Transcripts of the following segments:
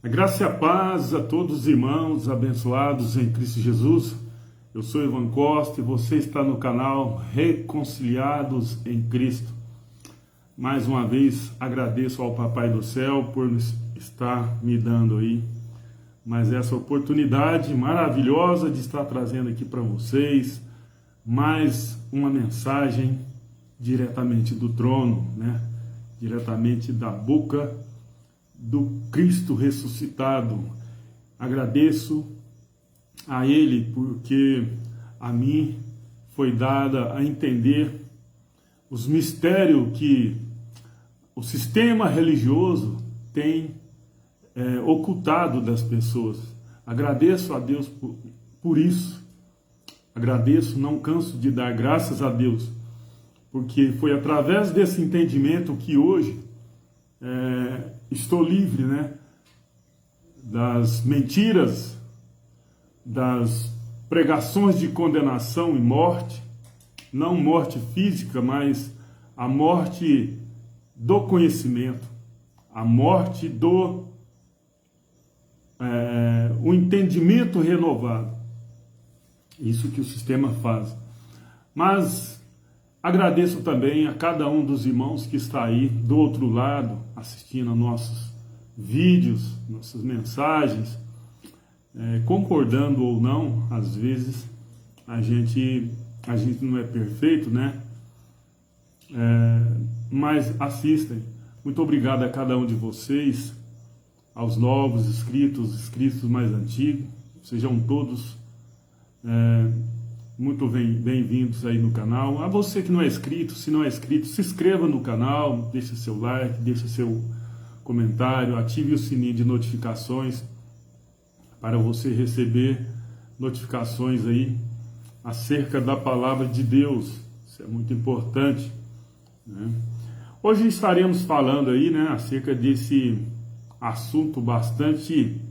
A graça e a paz a todos os irmãos abençoados em Cristo Jesus. Eu sou Ivan Costa e você está no canal Reconciliados em Cristo. Mais uma vez agradeço ao Papai do Céu por estar me dando aí mais essa oportunidade maravilhosa de estar trazendo aqui para vocês mais uma mensagem diretamente do trono, né? Diretamente da boca do Cristo ressuscitado. Agradeço a Ele porque a mim foi dada a entender os mistérios que o sistema religioso tem ocultado das pessoas. Agradeço a Deus por isso. Agradeço, não canso de dar graças a Deus, porque foi através desse entendimento que hoje estou livre, né, das mentiras, das pregações de condenação e morte, não morte física, mas a morte do conhecimento, a morte do o entendimento renovado. Isso que o sistema faz. Mas agradeço também a cada um dos irmãos que está aí do outro lado, assistindo a nossos vídeos, nossas mensagens, concordando ou não. Às vezes a gente não é perfeito, né? Mas assistem. Muito obrigado a cada um de vocês, aos novos inscritos mais antigos. Sejam todos muito bem-vindos aí no canal. A você que não é inscrito, se não é inscrito, se inscreva no canal, deixe seu like, deixe seu comentário, ative o sininho de notificações para você receber notificações aí acerca da palavra de Deus. Isso é muito importante, né? Hoje estaremos falando aí, né, acerca desse assunto bastante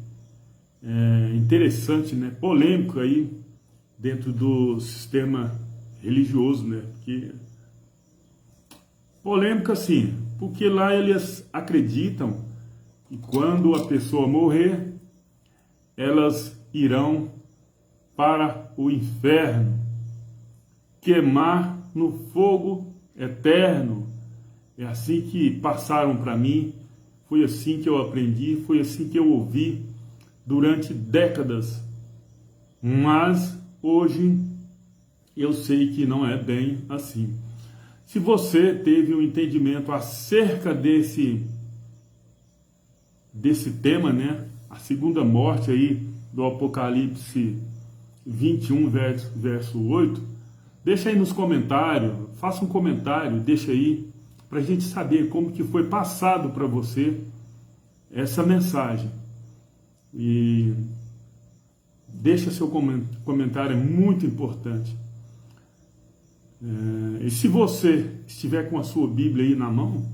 interessante, né, polêmico aí dentro do sistema religioso, né? Que polêmica sim, porque lá eles acreditam que quando a pessoa morrer, elas irão para o inferno, queimar no fogo eterno. É assim que passaram para mim, foi assim que eu aprendi, foi assim que eu ouvi durante décadas. Mas hoje eu sei que não é bem assim. Se você teve um entendimento acerca desse tema, né? A segunda morte aí do Apocalipse 21, verso 8, deixa aí nos comentários, faça um comentário, deixa aí, para a gente saber como que foi passado para você essa mensagem. E deixa seu comentário, é muito importante. E se você estiver com a sua Bíblia aí na mão,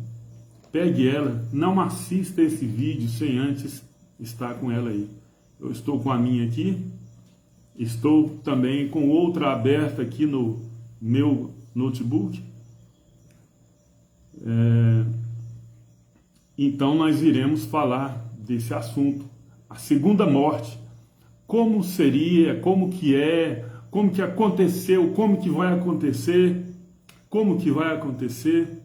pegue ela, não assista esse vídeo sem antes estar com ela aí. Eu estou com a minha aqui, estou também com outra aberta aqui no meu notebook. Então nós iremos falar desse assunto, a segunda morte. Como seria, como que é, como que aconteceu, como que vai acontecer, como que vai acontecer.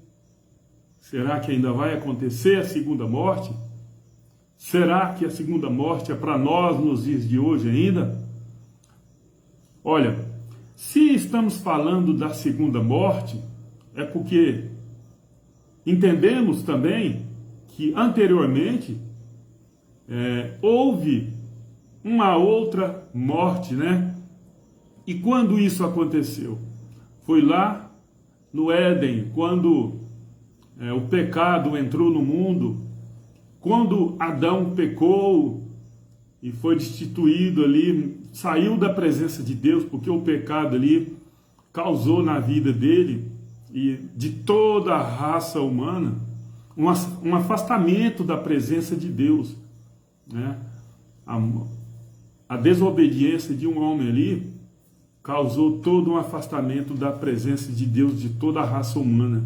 Será que ainda vai acontecer a segunda morte? Será que a segunda morte é para nós nos dias de hoje ainda? Olha, se estamos falando da segunda morte, é porque entendemos também que anteriormente houve uma outra morte, né? E quando isso aconteceu? Foi lá no Éden, quando o pecado entrou no mundo, quando Adão pecou e foi destituído ali, saiu da presença de Deus, porque o pecado ali causou na vida dele e de toda a raça humana um afastamento da presença de Deus, né? A desobediência de um homem ali causou todo um afastamento da presença de Deus de toda a raça humana.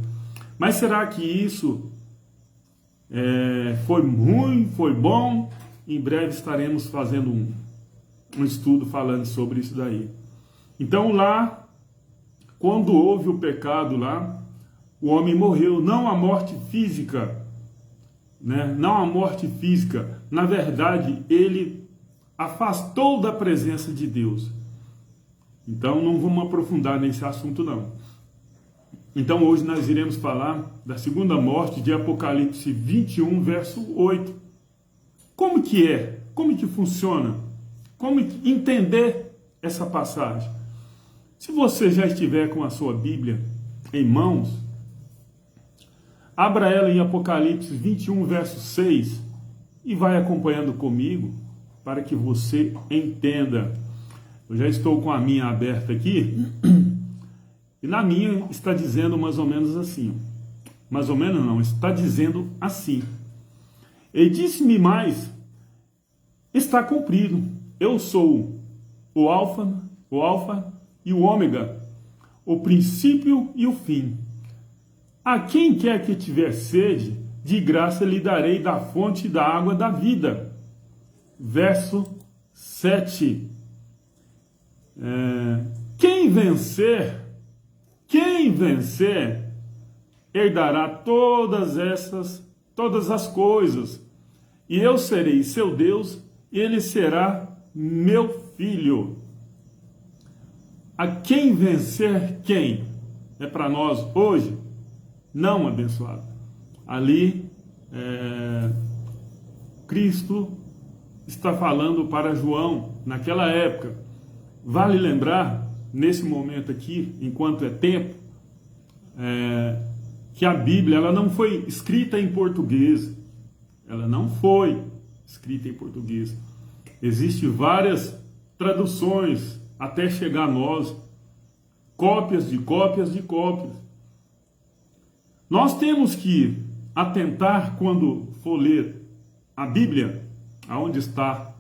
Mas será que isso foi ruim, foi bom? Em breve estaremos fazendo um estudo falando sobre isso daí. Então lá, quando houve o pecado lá, o homem morreu, não a morte física, né? Não a morte física. Na verdade, ele afastou da presença de Deus. Então não vamos aprofundar nesse assunto não. Então hoje nós iremos falar da segunda morte de Apocalipse 21, verso 8. Como que é? Como que funciona? Como entender essa passagem? Se você já estiver com a sua Bíblia em mãos, abra ela em Apocalipse 21, verso 6 e vai acompanhando comigo para que você entenda. Eu já estou com a minha aberta aqui e na minha está dizendo mais ou menos assim. Mais ou menos não, está dizendo assim. E disse-me mais, está cumprido. Eu sou o Alfa e o Ômega, o princípio e o fim. A quem quer que tiver sede, de graça lhe darei da fonte da água da vida. Verso 7. Quem vencer, herdará todas as coisas, e eu serei seu Deus, e ele será meu filho. A quem vencer, quem? É para nós hoje? Não, abençoado. Ali, Cristo está falando para João, naquela época. Vale lembrar, nesse momento aqui, enquanto é tempo, que a Bíblia ela não foi escrita em português. Ela não foi escrita em português. Existem várias traduções até chegar a nós, cópias de cópias de cópias. Nós temos que atentar quando for ler a Bíblia, aonde está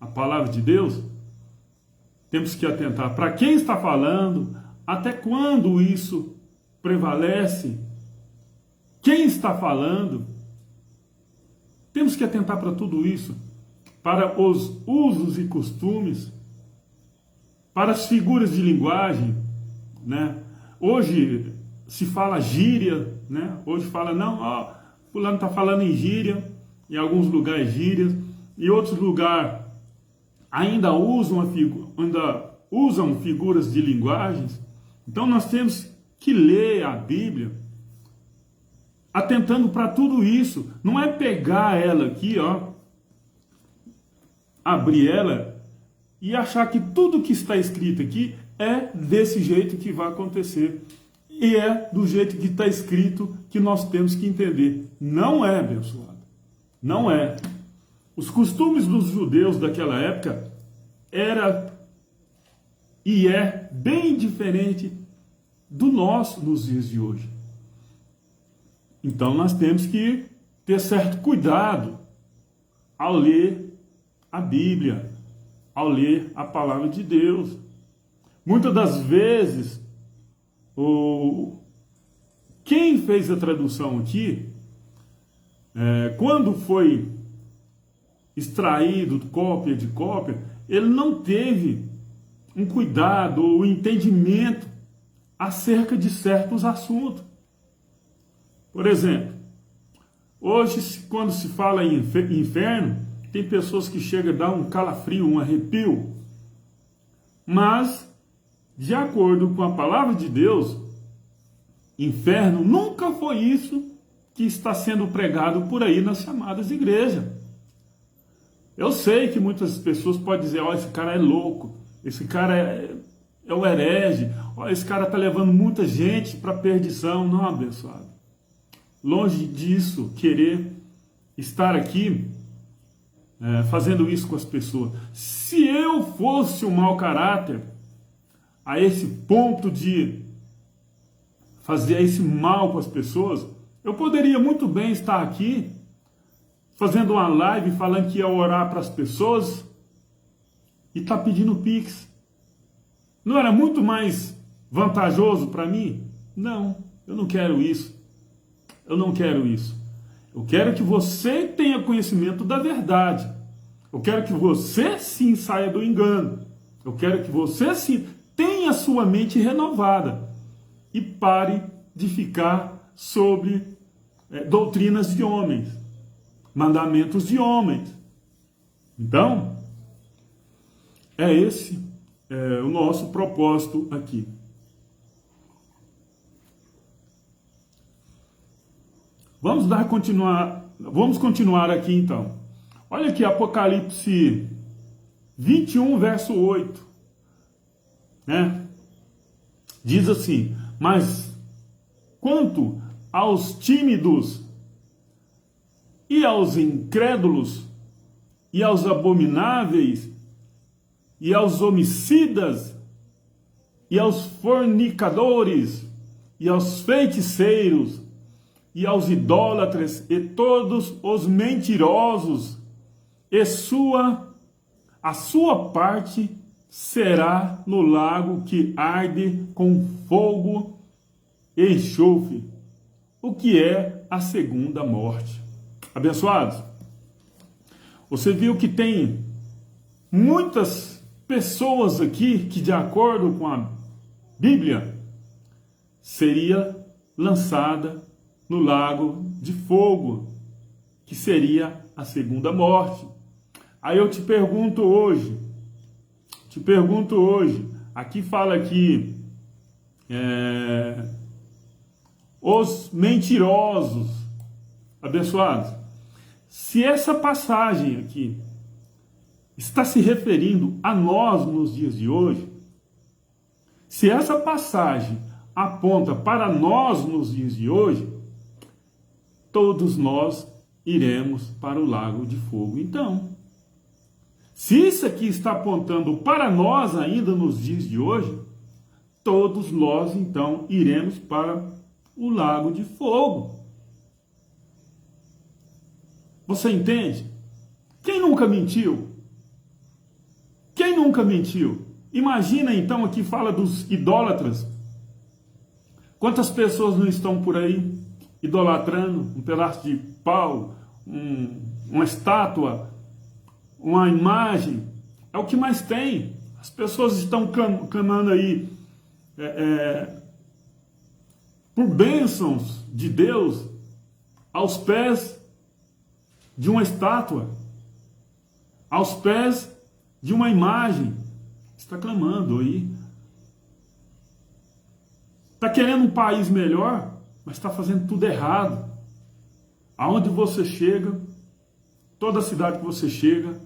a palavra de Deus, temos que atentar para quem está falando, até quando isso prevalece, quem está falando. Temos que atentar para tudo isso, para os usos e costumes, para as figuras de linguagem, né? Hoje se fala gíria, né? Hoje fala, não, fulano está falando em gíria, em alguns lugares gírias, em outros lugares ainda usam figuras de linguagens. Então nós temos que ler a Bíblia atentando para tudo isso. Não é pegar ela aqui, abrir ela e achar que tudo que está escrito aqui é desse jeito que vai acontecer. E é do jeito que está escrito que nós temos que entender. Não é, abençoado. Não é. Os costumes dos judeus daquela época era e é bem diferente do nosso nos dias de hoje. Então nós temos que ter certo cuidado ao ler a Bíblia, ao ler a palavra de Deus. Muitas das vezes, quem fez a tradução aqui, quando foi extraído cópia de cópia, ele não teve um cuidado ou entendimento acerca de certos assuntos. Por exemplo, hoje, quando se fala em inferno, tem pessoas que chegam a dar um calafrio, um arrepio. Mas, de acordo com a palavra de Deus, inferno nunca foi isso que está sendo pregado por aí nas chamadas igrejas. Eu sei que muitas pessoas podem dizer, esse cara é louco, esse cara é um herege, esse cara está levando muita gente para a perdição. Não, abençoado. Longe disso, querer estar aqui fazendo isso com as pessoas. Se eu fosse um mau caráter, a esse ponto de fazer esse mal com as pessoas, eu poderia muito bem estar aqui fazendo uma live falando que ia orar para as pessoas e tá pedindo Pix. Não era muito mais vantajoso para mim? Não, eu não quero isso. Eu não quero isso. Eu quero que você tenha conhecimento da verdade. Eu quero que você sim saia do engano. Eu quero que você sim tenha sua mente renovada e pare de ficar sobre doutrinas de homens, mandamentos de homens. Então, é esse o nosso propósito aqui. Vamos continuar aqui então. Olha aqui, Apocalipse 21, verso 8. Né? Diz assim: mas quanto aos tímidos e aos incrédulos e aos abomináveis e aos homicidas e aos fornicadores e aos feiticeiros e aos idólatras e todos os mentirosos, a sua parte será no lago que arde com fogo e enxofre, o que é a segunda morte. Abençoados, você viu que tem muitas pessoas aqui que, de acordo com a Bíblia, seria lançada no lago de fogo, que seria a segunda morte. Aí eu te pergunto hoje, aqui fala aqui, os mentirosos, abençoados, se essa passagem aqui está se referindo a nós nos dias de hoje, se essa passagem aponta para nós nos dias de hoje, todos nós iremos para o lago de fogo. Então, se isso aqui está apontando para nós ainda nos dias de hoje, todos nós então iremos para o lago de fogo. Você entende? Quem nunca mentiu? Quem nunca mentiu? Imagina então, aqui fala dos idólatras. Quantas pessoas não estão por aí idolatrando um pedaço de pau, uma estátua, uma imagem? É o que mais tem. As pessoas estão clamando aí por bênçãos de Deus aos pés de uma estátua, aos pés de uma imagem. Está clamando aí. Está querendo um país melhor, mas está fazendo tudo errado. Aonde você chega, toda cidade que você chega,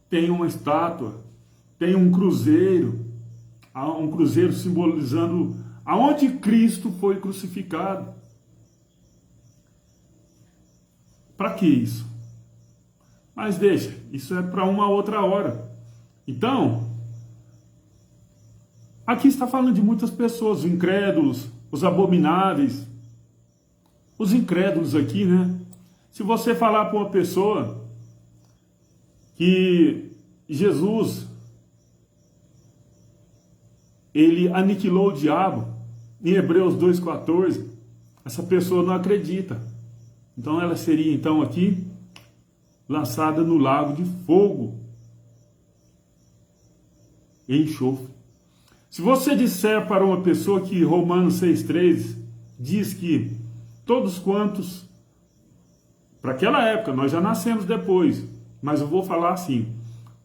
tem uma estátua, tem um cruzeiro simbolizando aonde Cristo foi crucificado. Para que isso? Mas deixa, isso é para uma outra hora. Então, aqui está falando de muitas pessoas, os incrédulos, os abomináveis. Os incrédulos aqui, né? Se você falar para uma pessoa que Jesus, ele aniquilou o diabo, em Hebreus 2,14, essa pessoa não acredita. Então ela seria então aqui lançada no lago de fogo e enxofre. Se você disser para uma pessoa que Romanos 6,3 diz que todos quantos, para aquela época, nós já nascemos depois, mas eu vou falar assim,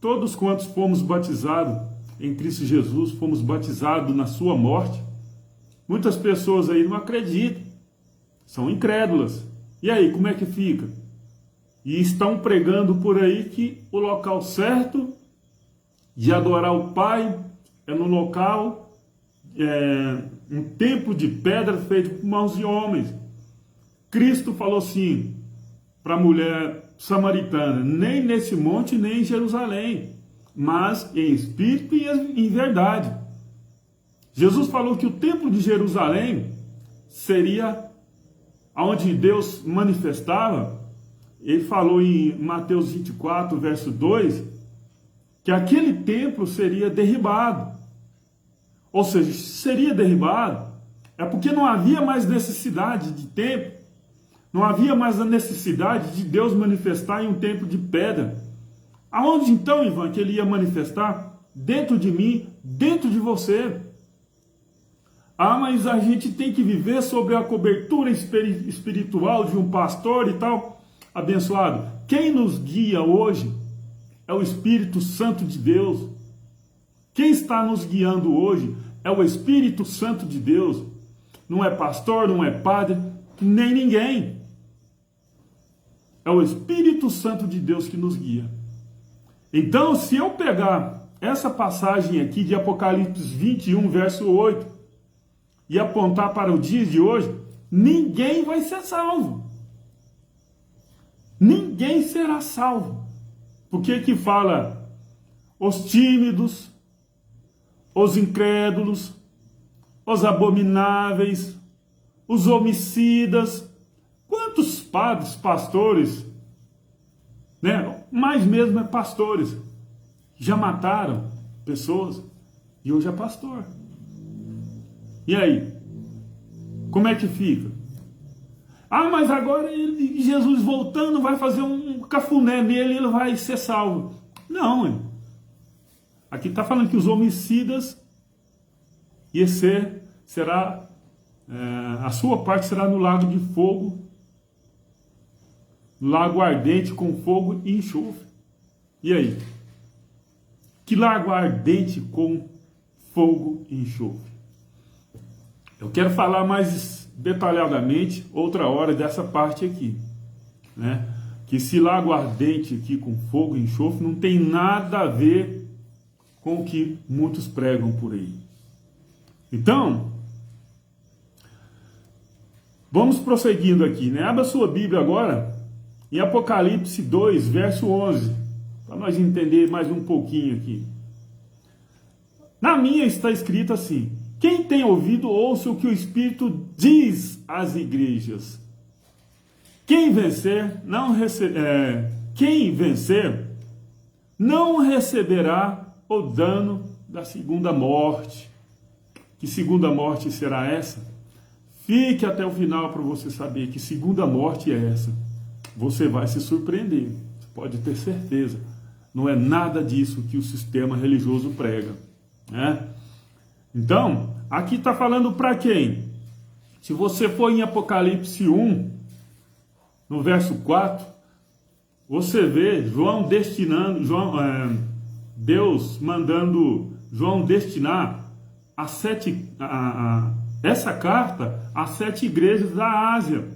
todos quantos fomos batizados em Cristo Jesus, fomos batizados na sua morte, muitas pessoas aí não acreditam, são incrédulas. E aí, como é que fica? E estão pregando por aí que o local certo de adorar o Pai é no local, um templo de pedra feito por mãos de homens. Cristo falou assim para a mulher samaritana: nem nesse monte, nem em Jerusalém, mas em espírito e em verdade. Jesus falou que o templo de Jerusalém seria onde Deus manifestava. Ele falou em Mateus 24, verso 2, que aquele templo seria derribado. Ou seja, seria derribado é porque não havia mais necessidade de templo, não havia mais a necessidade de Deus manifestar em um templo de pedra. Aonde então, Ivan, que ele ia manifestar? Dentro de mim, dentro de você. Ah, mas a gente tem que viver sobre a cobertura espiritual de um pastor e tal. Abençoado, quem nos guia hoje é o Espírito Santo de Deus. Quem está nos guiando hoje é o Espírito Santo de Deus. Não é pastor, não é padre, nem ninguém. É o Espírito Santo de Deus que nos guia. Então, se eu pegar essa passagem aqui de Apocalipse 21, verso 8, e apontar para o dia de hoje, ninguém vai ser salvo. Ninguém será salvo. Porque que fala os tímidos, os incrédulos, os abomináveis, os homicidas. Quantos padres, pastores, né? Mais mesmo é pastores, já mataram pessoas e hoje é pastor. E aí? Como é que fica? Ah, mas agora Jesus voltando vai fazer um cafuné nele e ele vai ser salvo. Não, hein? Aqui está falando que os homicidas a sua parte será no lago de fogo, lago ardente com fogo e enxofre. E aí? Que lago ardente com fogo e enxofre? Eu quero falar mais detalhadamente outra hora dessa parte aqui, né? Que esse lago ardente aqui com fogo e enxofre não tem nada a ver com o que muitos pregam por aí. Então, vamos prosseguindo aqui, né? Abra sua Bíblia agora em Apocalipse 2, verso 11, para nós entender mais um pouquinho aqui. Na minha está escrito assim: quem tem ouvido, ouça o que o Espírito diz às igrejas. Quem vencer não receberá o dano da segunda morte. Que segunda morte será essa? Fique até o final para você saber que segunda morte é essa. Você vai se surpreender, você pode ter certeza. Não é nada disso que o sistema religioso prega, né? Então, aqui está falando para quem? Se você for em Apocalipse 1, no verso 4, você vê Deus mandando João destinar essa carta às 7 igrejas da Ásia.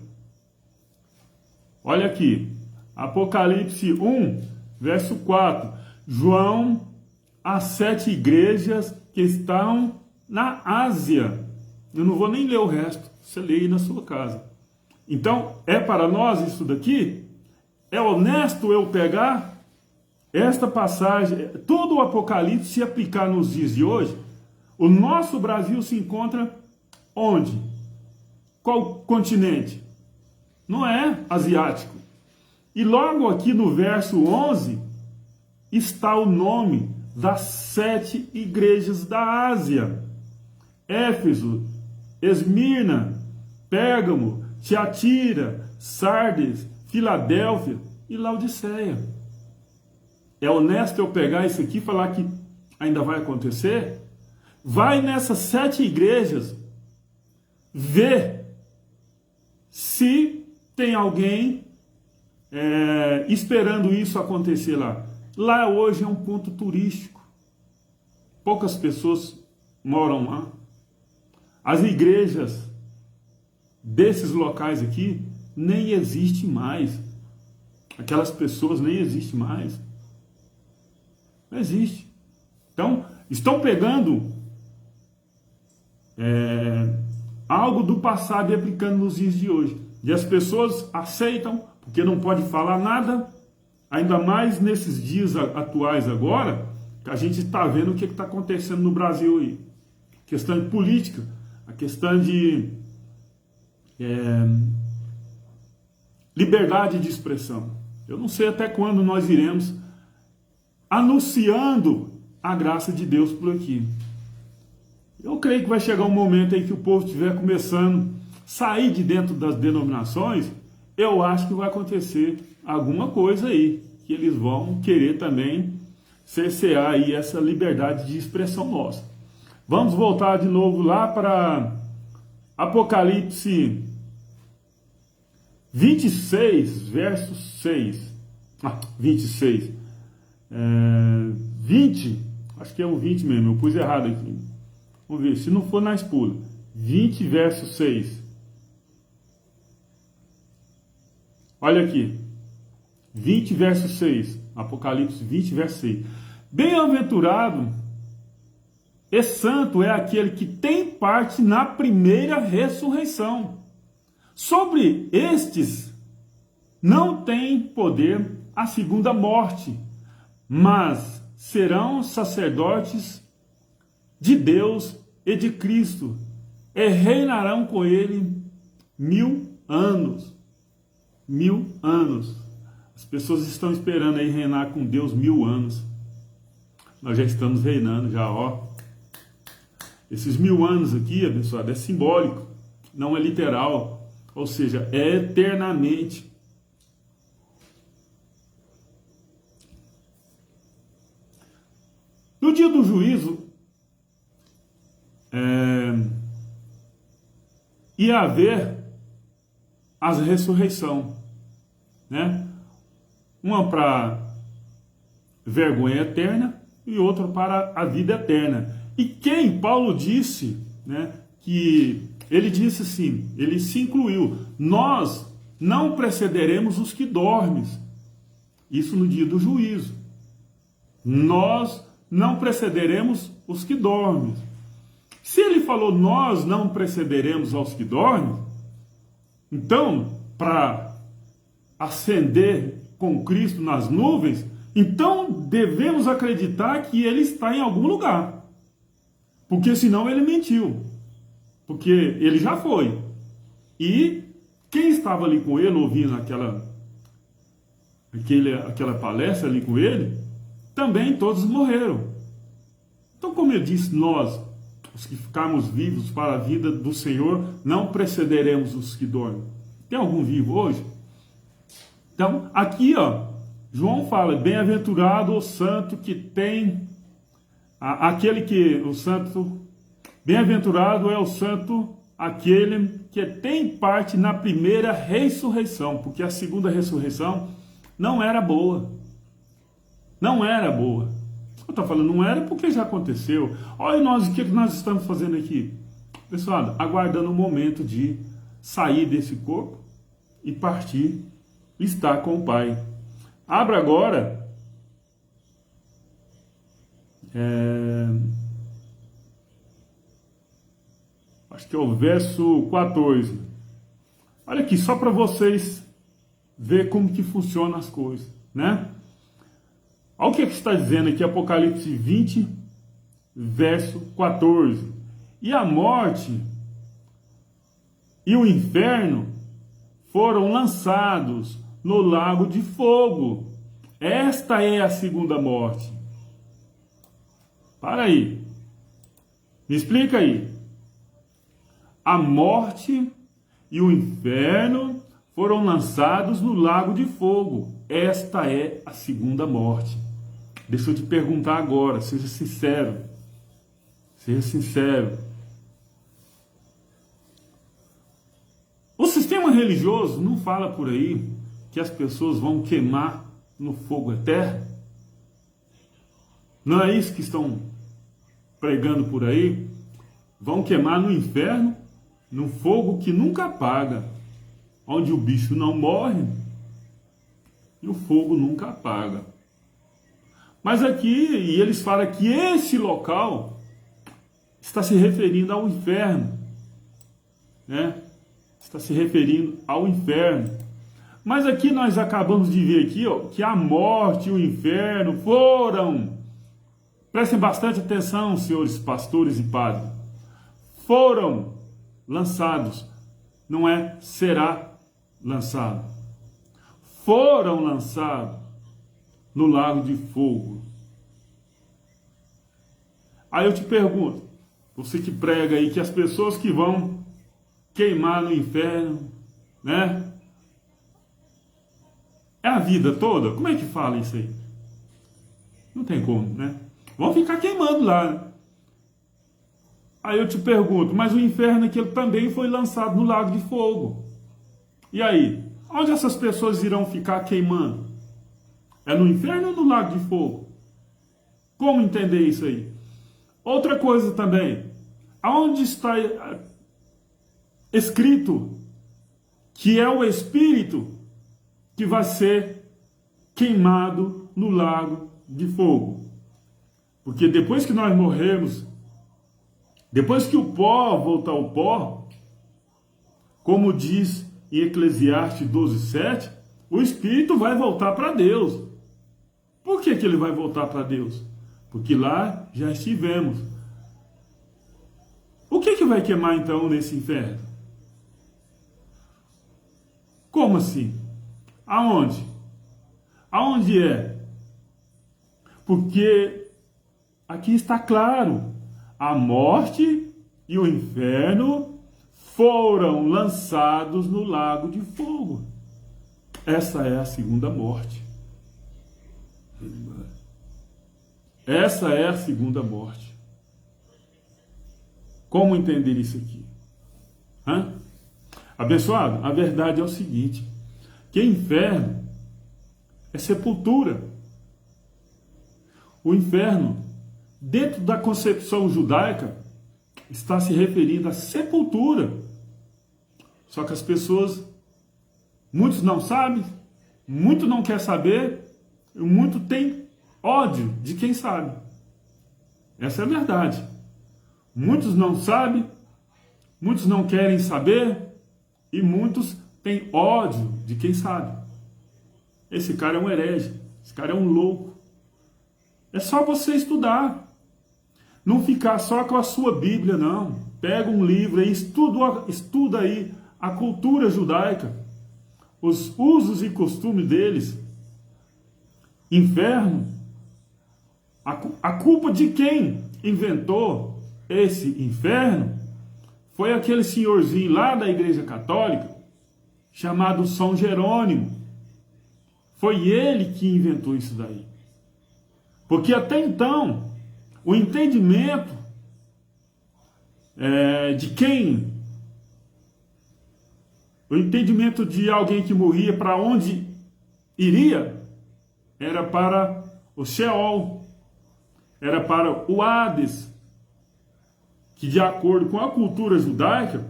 Olha aqui, Apocalipse 1, verso 4. João, às 7 igrejas que estão na Ásia. Eu não vou nem ler o resto, você lê aí na sua casa. Então, é para nós isso daqui? É honesto eu pegar esta passagem, todo o Apocalipse, se aplicar nos dias de hoje? O nosso Brasil se encontra onde? Qual continente? Não é asiático. E logo aqui no verso 11 está o nome das 7 igrejas da Ásia: Éfeso, Esmirna, Pérgamo, Tiatira, Sardes, Filadélfia e Laodiceia. É honesto eu pegar isso aqui e falar que ainda vai acontecer? Vai nessas 7 igrejas ver se tem alguém esperando isso acontecer lá. Lá hoje é um ponto turístico. Poucas pessoas moram lá. As igrejas desses locais aqui nem existem mais. Aquelas pessoas nem existem mais. Não existe. Então, estão pegando algo do passado e aplicando nos dias de hoje. E as pessoas aceitam, porque não pode falar nada, ainda mais nesses dias atuais agora, que a gente está vendo o que está acontecendo no Brasil aí. A questão de política, a questão de liberdade de expressão. Eu não sei até quando nós iremos anunciando a graça de Deus por aqui. Eu creio que vai chegar um momento em que o povo estiver começando a sair de dentro das denominações. Eu acho que vai acontecer alguma coisa aí, que eles vão querer também cercear aí essa liberdade de expressão nossa. Vamos voltar de novo lá para Apocalipse 26, verso 6. 26. 20, acho que é o 20 mesmo, eu pus errado aqui. Vamos ver, se não for nós pula. 20, verso 6. Olha aqui. 20, verso 6. Apocalipse 20, verso 6. Bem-aventurado e santo é aquele que tem parte na primeira ressurreição. Sobre estes não tem poder a segunda morte, mas serão sacerdotes de Deus e de Cristo, e reinarão com ele 1000 anos. 1000 anos. As pessoas estão esperando aí reinar com Deus 1000 anos. Nós já estamos reinando, já, ó. Esses 1000 anos aqui, abençoado, é simbólico, não é literal. Ou seja, é eternamente. No dia do juízo, ia haver a ressurreição, né? Uma para vergonha eterna e outra para a vida eterna. E quem Paulo disse, né, que ele disse assim, ele se incluiu: nós não precederemos os que dormem. Isso no dia do juízo. Nós não precederemos os que dormem. Se ele falou nós não precederemos aos que dormem, então, para ascender com Cristo nas nuvens, então devemos acreditar que ele está em algum lugar. Porque senão ele mentiu. Porque ele já foi. E quem estava ali com ele, ouvindo aquela palestra ali com ele, também todos morreram. Então, como eu disse, nós, os que ficarmos vivos para a vida do Senhor, não precederemos os que dormem. Tem algum vivo hoje? Então, aqui, ó, João fala: bem-aventurado o santo que tem, bem-aventurado é o santo aquele que tem parte na primeira ressurreição, porque a segunda ressurreição não era boa. Não era boa. Eu estou falando não era porque já aconteceu. Olha nós, o que nós estamos fazendo aqui? Pessoal, aguardando o momento de sair desse corpo e partir, estar com o Pai. Abra agora acho que é o verso 14. Olha aqui, só para vocês ver como que funcionam as coisas, né? Olha o que está dizendo aqui, Apocalipse 20, verso 14. E a morte e o inferno foram lançados no lago de fogo. Esta é a segunda morte. Para aí. Me explica aí. A morte e o inferno foram lançados no lago de fogo. Esta é a segunda morte. Deixa eu te perguntar agora, seja sincero. Seja sincero. O sistema religioso não fala por aí que as pessoas vão queimar no fogo eterno? Não é isso que estão pregando por aí? Vão queimar no inferno, num fogo que nunca apaga, onde o bicho não morre e o fogo nunca apaga. Mas aqui, e eles falam que esse local está se referindo ao inferno, né? Está se referindo ao inferno. Mas aqui nós acabamos de ver aqui, ó, que a morte e o inferno foram, prestem bastante atenção, senhores pastores e padres, foram lançados, não é será lançado. Foram lançados no lago de fogo. Aí eu te pergunto, você que prega aí que as pessoas que vão queimar no inferno, né? É a vida toda? Como é que fala isso aí? Não tem como, né? Vão ficar queimando lá, né? Aí eu te pergunto, mas o inferno aqui também foi lançado no lago de fogo. E aí? Onde essas pessoas irão ficar queimando? É no inferno ou no lago de fogo? Como entender isso aí? Outra coisa também. Aonde está escrito que é o Espírito que vai ser queimado no lago de fogo? Porque depois que nós morremos, depois que o pó voltar ao pó, como diz em Eclesiastes 12:7, o Espírito vai voltar para Deus. Por que ele vai voltar para Deus? Porque lá já estivemos. O que vai queimar então nesse inferno? Como assim? Aonde? Aonde é? Porque aqui está claro, a morte e o inferno foram lançados no lago de fogo. Essa é a segunda morte. Essa é a segunda morte. Como entender isso aqui? Hã? Abençoado, a verdade é o seguinte, que inferno é sepultura. O inferno, dentro da concepção judaica, está se referindo à sepultura. Só que as pessoas, muitos não sabem, muitos não querem saber, e muitos têm ódio de quem sabe. Essa é a verdade. Muitos não sabem, muitos não querem saber, e muitos têm ódio de quem sabe. Esse cara é um herege, esse cara é um louco. É só você estudar. Não ficar só com a sua Bíblia, não. Pega um livro aí, estuda aí a cultura judaica, os usos e costumes deles. Inferno. A culpa de quem inventou esse inferno foi aquele senhorzinho lá da Igreja Católica, chamado São Jerônimo. Foi ele que inventou isso daí. Porque até então, o entendimento o entendimento de alguém que morria para onde iria, era para o Sheol, era para o Hades, que de acordo com a cultura judaica,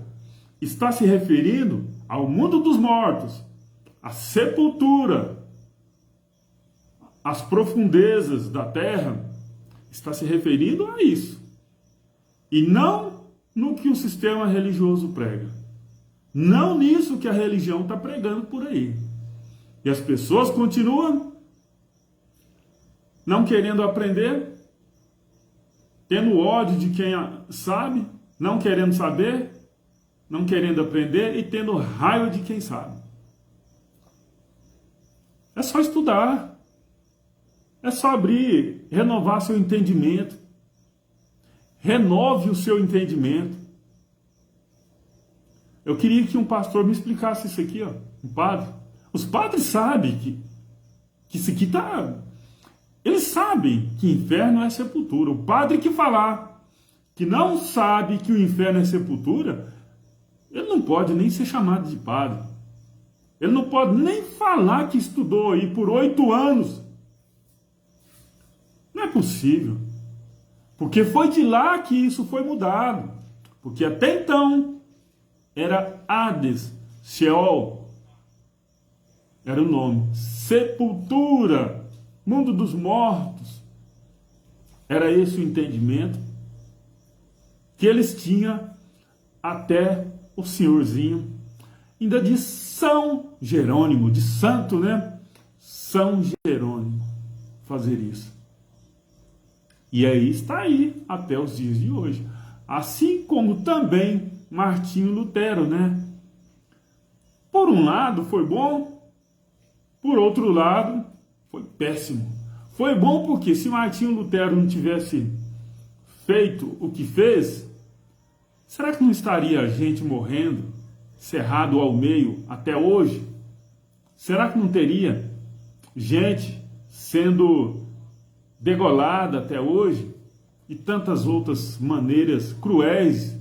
está se referindo ao mundo dos mortos, à sepultura, às profundezas da terra, está se referindo a isso. E não no que o sistema religioso prega. Não nisso que a religião está pregando por aí. E as pessoas continuam não querendo aprender, tendo ódio de quem sabe, não querendo saber, não querendo aprender e tendo raiva de quem sabe. É só estudar. É só abrir, renovar seu entendimento. Renove o seu entendimento. Eu queria que um pastor me explicasse isso aqui, ó. Um padre. Os padres sabem que isso aqui está... Eles sabem que inferno é sepultura. O padre que falar que não sabe que o inferno é sepultura, ele não pode nem ser chamado de padre. Ele não pode nem falar que estudou aí por 8 anos. Não é possível. Porque foi de lá que isso foi mudado. Porque até então era Hades, Sheol. Era o nome. Sepultura, mundo dos mortos. Era esse o entendimento que eles tinham até o senhorzinho, ainda de São Jerônimo, de santo, né? São Jerônimo, fazer isso. E aí está aí até os dias de hoje. Assim como também Martinho Lutero, né? Por um lado foi bom, por outro lado foi péssimo. Foi bom porque se Martinho Lutero não tivesse feito o que fez, será que não estaria gente morrendo, cerrado ao meio até hoje? Será que não teria gente sendo degolada até hoje e tantas outras maneiras cruéis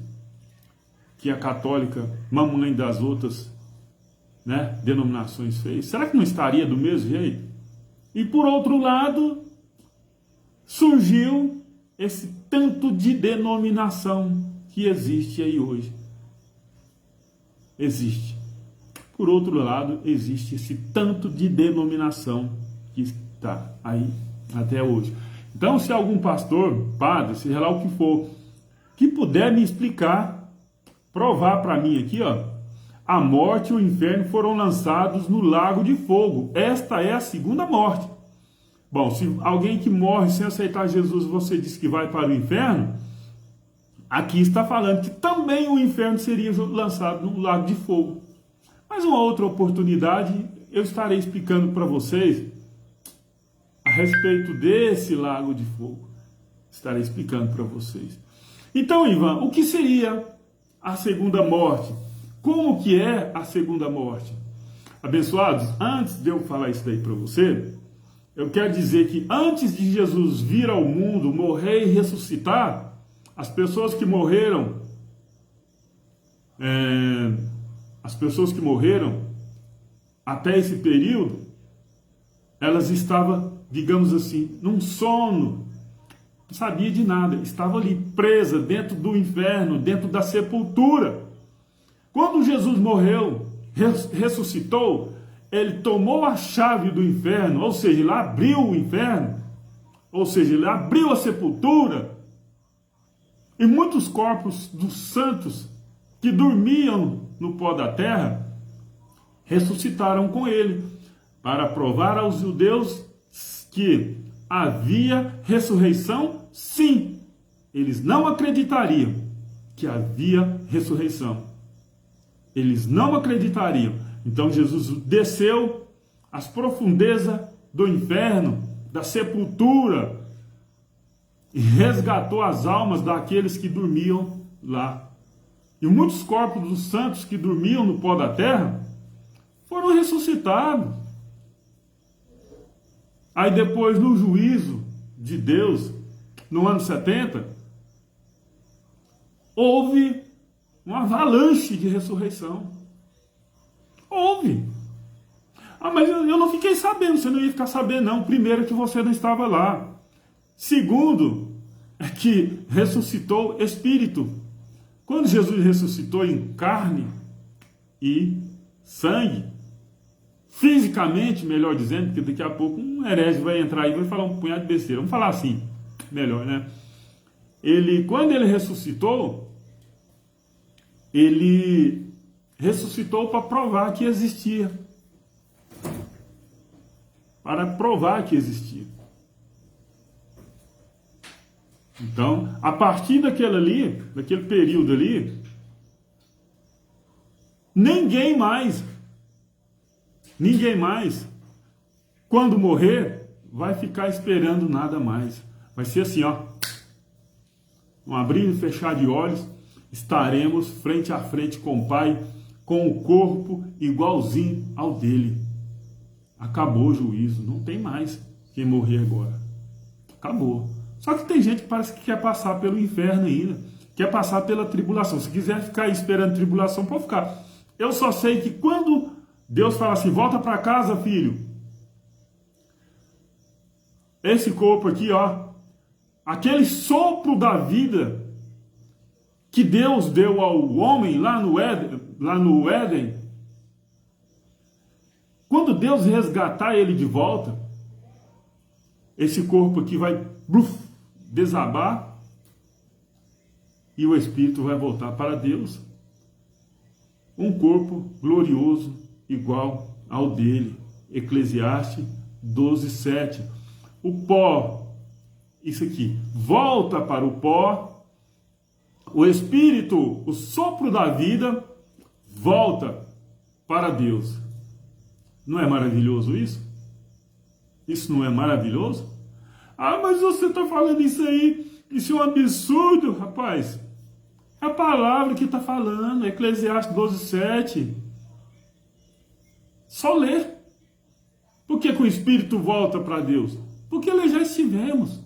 que a católica, mamãe das outras, né, denominações, fez. Será que não estaria do mesmo jeito? E por outro lado, surgiu esse tanto de denominação que existe aí hoje. Existe. Por outro lado, existe esse tanto de denominação que está aí até hoje. Então, se algum pastor, padre, seja lá o que for, que puder me explicar, provar para mim aqui, ó, a morte e o inferno foram lançados no lago de fogo. Esta é a segunda morte. Bom, se alguém que morre sem aceitar Jesus, você diz que vai para o inferno, aqui está falando que também o inferno seria lançado no lago de fogo. Mas uma outra oportunidade, eu estarei explicando para vocês a respeito desse lago de fogo. Estarei explicando para vocês. Então, Ivan, o que seria a segunda morte? Como que é a segunda morte? Abençoados, antes de eu falar isso daí para você, eu quero dizer que antes de Jesus vir ao mundo, morrer e ressuscitar, as pessoas que morreram, até esse período, elas estavam, digamos assim, num sono, não sabia de nada, estava ali presa dentro do inferno, dentro da sepultura. Quando Jesus morreu, ressuscitou, ele tomou a chave do inferno, ou seja, ele abriu o inferno, ou seja, ele abriu a sepultura, e muitos corpos dos santos que dormiam no pó da terra ressuscitaram com ele, para provar aos judeus que havia ressurreição, sim. Eles não acreditariam que havia ressurreição. Eles não acreditariam. Então Jesus desceu às profundezas do inferno, da sepultura, e resgatou as almas daqueles que dormiam lá. E muitos corpos dos santos que dormiam no pó da terra foram ressuscitados. Aí depois, no juízo de Deus, no ano 70, houve uma avalanche de ressurreição. Houve. Ah, mas eu não fiquei sabendo. Você não ia ficar sabendo, não. Primeiro, que você não estava lá. Segundo, é que ressuscitou espírito. Quando Jesus ressuscitou em carne e sangue, fisicamente, melhor dizendo, porque daqui a pouco um herege vai entrar aí e vai falar um punhado de besteira. Vamos falar assim, melhor, né? Quando ele ressuscitou para provar que existia. Para provar que existia. Então, a partir daquele período ali, ninguém mais, quando morrer, vai ficar esperando nada mais. Vai ser assim, ó, um abrir e fechar de olhos, estaremos frente a frente com o Pai, com o corpo igualzinho ao dele. Acabou o juízo, não tem mais quem morrer agora. Acabou. Só que tem gente que parece que quer passar pelo inferno ainda, quer passar pela tribulação. Se quiser ficar esperando tribulação, pode ficar. Eu só sei que quando Deus fala assim, volta para casa, filho, esse corpo aqui, ó, aquele sopro da vida que Deus deu ao homem lá no Éden, quando Deus resgatar ele de volta, esse corpo aqui vai desabar e o espírito vai voltar para Deus. Um corpo glorioso igual ao dele. Eclesiastes 12:7. O pó, isso aqui, volta para o pó. O espírito, o sopro da vida, volta para Deus. Não é maravilhoso isso? Isso não é maravilhoso? Ah, mas você está falando isso aí, isso é um absurdo, rapaz. É a palavra que está falando, Eclesiastes 12:7. Só ler. Porque que o espírito volta para Deus? Porque ele já estivemos.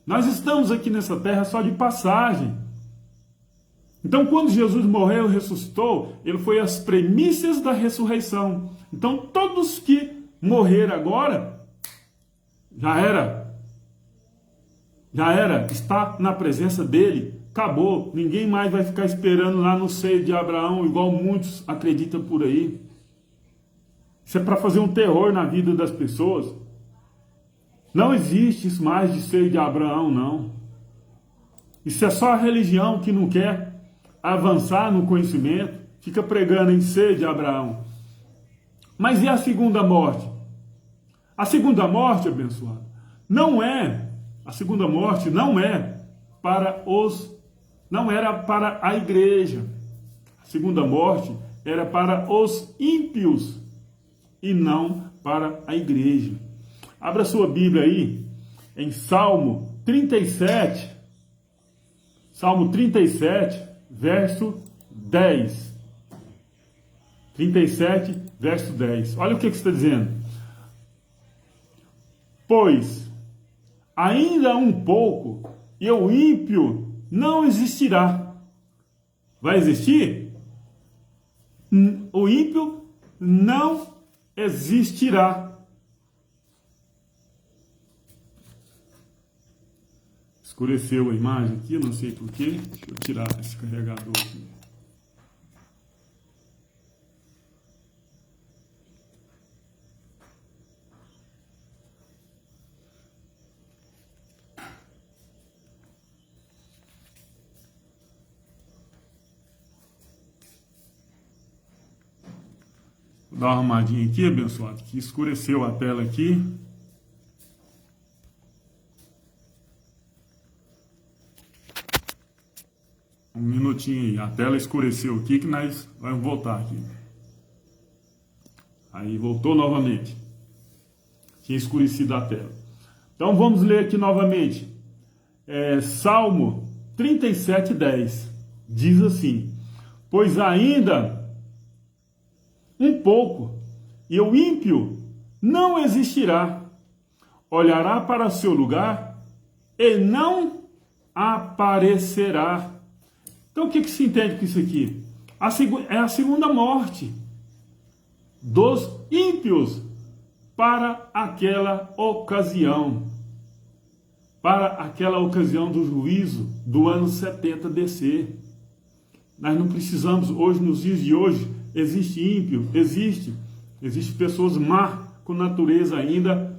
Nós estamos aqui nessa terra só de passagem. Então, quando Jesus morreu e ressuscitou, ele foi as premissas da ressurreição. Então, todos que morreram agora, já era. Já era. Está na presença dele. Acabou. Ninguém mais vai ficar esperando lá no seio de Abraão, igual muitos acreditam por aí. Isso é para fazer um terror na vida das pessoas. Não existe isso mais de seio de Abraão, não. Isso é só a religião que não quer avançar no conhecimento, fica pregando em seio de Abraão. Mas e a segunda morte? A segunda morte, abençoado, a segunda morte não era para a igreja. A segunda morte era para os ímpios e não para a igreja. Abra sua Bíblia aí em Salmo 37, verso 10. 37, verso 10. Olha o que está dizendo. Pois ainda um pouco e o ímpio não existirá. Vai existir? O ímpio não existirá. Escureceu a imagem aqui, não sei porquê. Deixa eu tirar esse carregador aqui. Vou dar uma arrumadinha aqui, abençoado, que escureceu a tela aqui. Um minutinho aí, a tela escureceu aqui que nós vamos voltar aqui. Aí voltou novamente. Tinha escurecido a tela. Então vamos ler aqui novamente. Salmo 37, 10. Diz assim: pois ainda um pouco e o ímpio não existirá. Olhará para seu lugar e não aparecerá. Então, o que se entende com isso aqui? É a segunda morte dos ímpios para aquela ocasião. Para aquela ocasião do juízo do ano 70 descer. Nós não precisamos, hoje, nos dias de hoje, existe ímpio, existe pessoas má com natureza ainda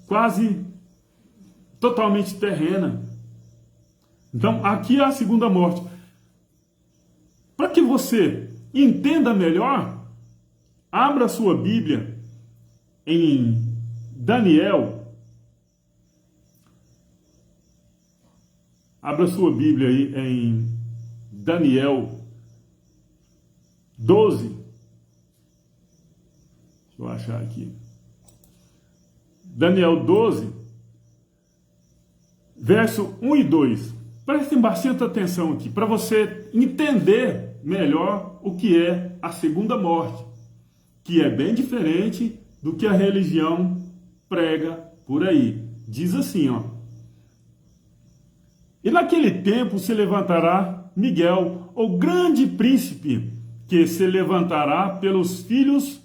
quase totalmente terrena. Então, aqui é a segunda morte. Para que você entenda melhor, abra a sua Bíblia em Daniel. Abra a sua Bíblia aí em Daniel 12. Deixa eu achar aqui. Daniel 12, verso 1 e 2. Prestem bastante atenção aqui, para você entender melhor o que é a segunda morte, que é bem diferente do que a religião prega por aí. Diz assim, ó: e naquele tempo se levantará Miguel, o grande príncipe, que se levantará pelos filhos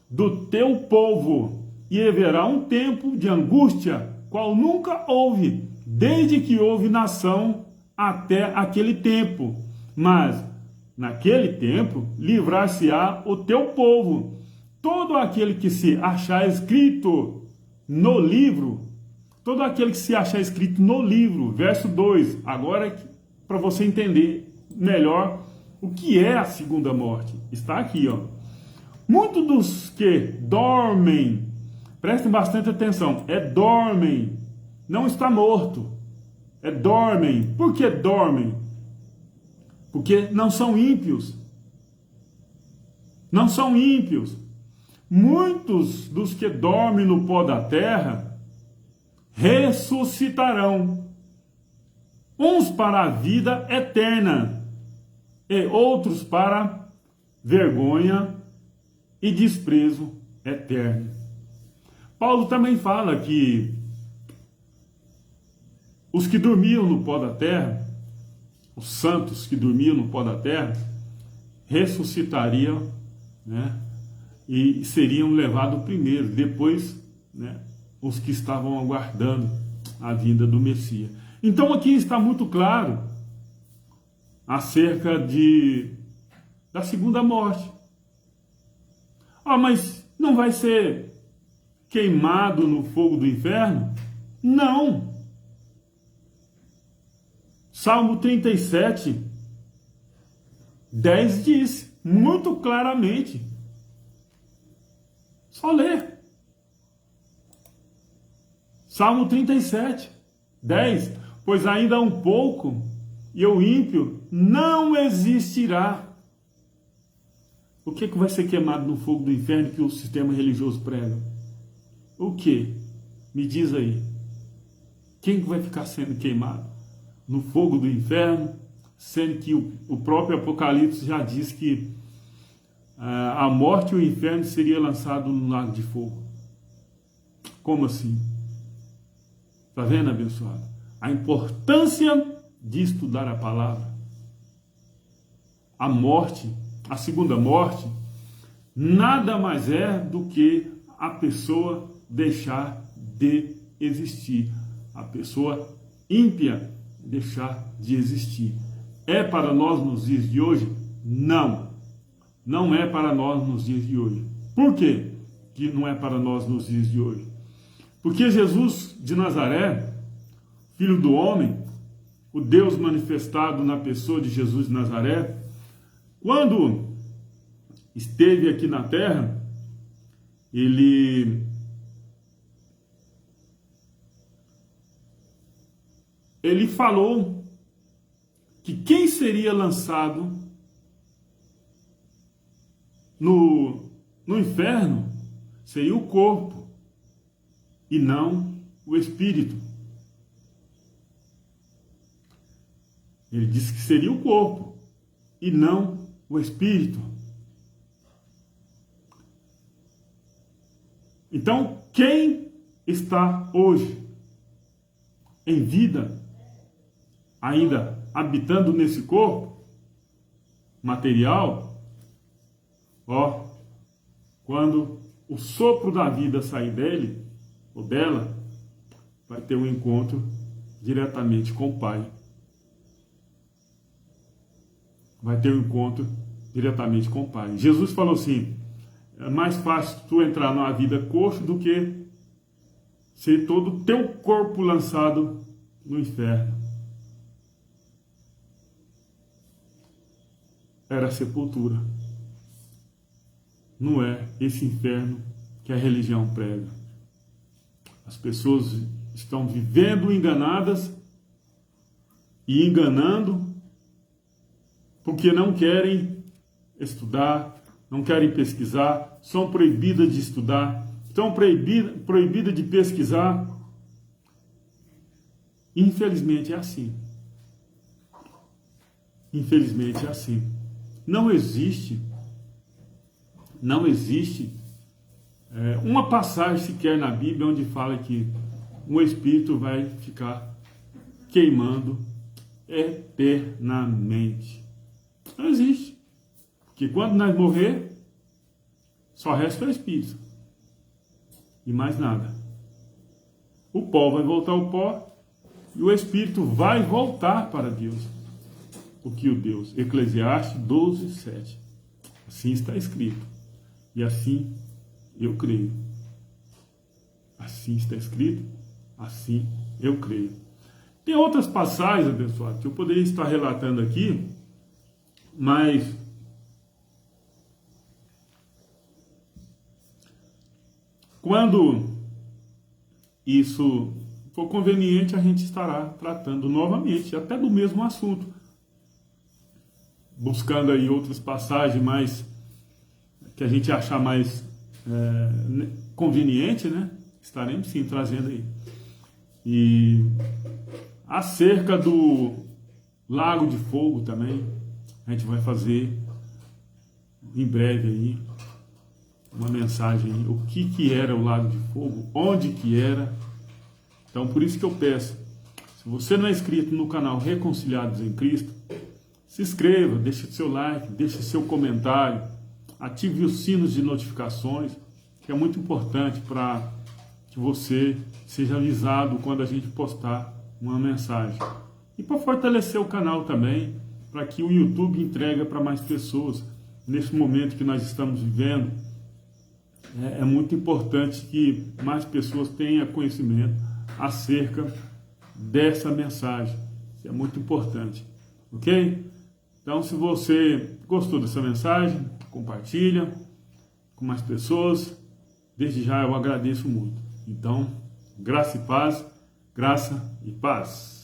do teu povo, e haverá um tempo de angústia, qual nunca houve, desde que houve nação até aquele tempo. Mas, naquele tempo, livrar-se-á o teu povo. Todo aquele que se achar escrito no livro, verso 2, agora para você entender melhor o que é a segunda morte. Está aqui, ó. Muitos dos que dormem, prestem bastante atenção, dormem, não está morto, dormem. Por que dormem? Porque não são ímpios. Não são ímpios. Muitos dos que dormem no pó da terra ressuscitarão, uns para a vida eterna e outros para vergonha e desprezo eterno. Paulo também fala que os que dormiam no pó da terra, os santos que dormiam no pó da terra, ressuscitariam, né, e seriam levados primeiro, depois, né, os que estavam aguardando a vinda do Messias. Então aqui está muito claro acerca da segunda morte. Mas não vai ser queimado no fogo do inferno? Não. Salmo 37, 10 diz muito claramente. Só ler. Salmo 37, 10. Pois ainda há um pouco, e o ímpio não existirá. O que vai ser queimado no fogo do inferno que o sistema religioso prega? O que? Me diz aí. Quem vai ficar sendo queimado no fogo do inferno, sendo que o próprio Apocalipse já diz que a morte e o inferno seria lançado no lago de fogo? Como assim? Está vendo, abençoado? A importância de estudar a palavra. A morte, a segunda morte, nada mais é do que a pessoa deixar de existir. A pessoa ímpia deixar de existir. É para nós nos dias de hoje? Não. Não é para nós nos dias de hoje. Por quê que não é para nós nos dias de hoje? Porque Jesus de Nazaré, Filho do homem, o Deus manifestado na pessoa de Jesus de Nazaré, quando esteve aqui na terra, ele falou que quem seria lançado no inferno seria o corpo e não o espírito. Ele disse que seria o corpo e não o espírito. Então, quem está hoje em vida, ainda habitando nesse corpo material, quando o sopro da vida sair dele ou dela, vai ter um encontro diretamente com o Pai. Vai ter um encontro diretamente com o Pai. Jesus falou assim: é mais fácil tu entrar numa vida coxo do que ser todo o teu corpo lançado no inferno. Era a sepultura. Não é esse inferno que a religião prega. As pessoas estão vivendo enganadas e enganando porque não querem estudar, não querem pesquisar, são proibidas de estudar, estão proibidas de pesquisar. Infelizmente é assim. Infelizmente é assim. Não existe uma passagem sequer na Bíblia onde fala que um espírito vai ficar queimando eternamente. Não existe. Porque quando nós morrer, só resta o espírito. E mais nada. O pó vai voltar ao pó e o espírito vai voltar para Deus. O que o Deus? Eclesiastes 12, 7. Assim está escrito. E assim eu creio. Assim está escrito. Assim eu creio. Tem outras passagens, abençoado, que eu poderia estar relatando aqui, mas quando isso for conveniente, a gente estará tratando novamente, até do mesmo assunto, buscando aí outras passagens mais que a gente achar mais conveniente, né? Estaremos sim trazendo aí. E acerca do Lago de Fogo também, a gente vai fazer em breve aí uma mensagem, o que era o Lago de Fogo, onde que era. Então, por isso que eu peço, se você não é inscrito no canal Reconciliados em Cristo, se inscreva, deixe seu like, deixe seu comentário, ative os sinos de notificações, que é muito importante para que você seja avisado quando a gente postar uma mensagem. E para fortalecer o canal também, para que o YouTube entregue para mais pessoas. Nesse momento que nós estamos vivendo, é muito importante que mais pessoas tenham conhecimento acerca dessa mensagem. Isso é muito importante, ok? Então, se você gostou dessa mensagem, compartilha com mais pessoas. Desde já eu agradeço muito. Então, graça e paz, graça e paz.